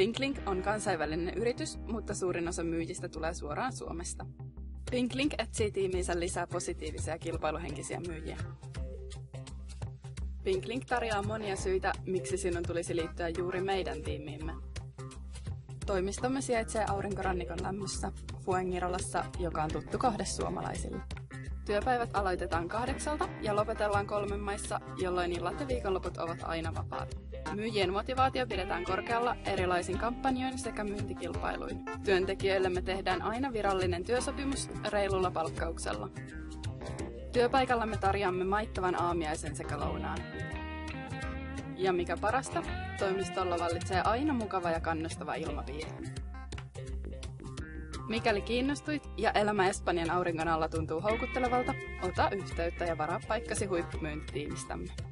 Pinklink on kansainvälinen yritys, mutta suurin osa myyjistä tulee suoraan Suomesta. Pinklink etsii tiimiinsä lisää positiivisia kilpailuhenkisiä myyjiä. Pinklink tarjoaa monia syitä, miksi sinun tulisi liittyä juuri meidän tiimiimme. Toimistomme sijaitsee aurinkorannikon lämmössä, Fuengirolassa, joka on tuttu kohde suomalaisille. Työpäivät aloitetaan 8 ja lopetellaan 3 maissa, jolloin illat ja viikonloput ovat aina vapaat. Myyjien motivaatio pidetään korkealla erilaisin kampanjoin sekä myyntikilpailuin. Työntekijöillemme tehdään aina virallinen työsopimus reilulla palkkauksella. Työpaikallamme tarjoamme maittavan aamiaisen sekä lounaan. Ja mikä parasta, toimistolla vallitsee aina mukava ja kannustava ilmapiiri. Mikäli kiinnostuit ja elämä Espanjan auringon alla tuntuu houkuttelevalta, ota yhteyttä ja varaa paikkasi huippumyyntitiimistämme.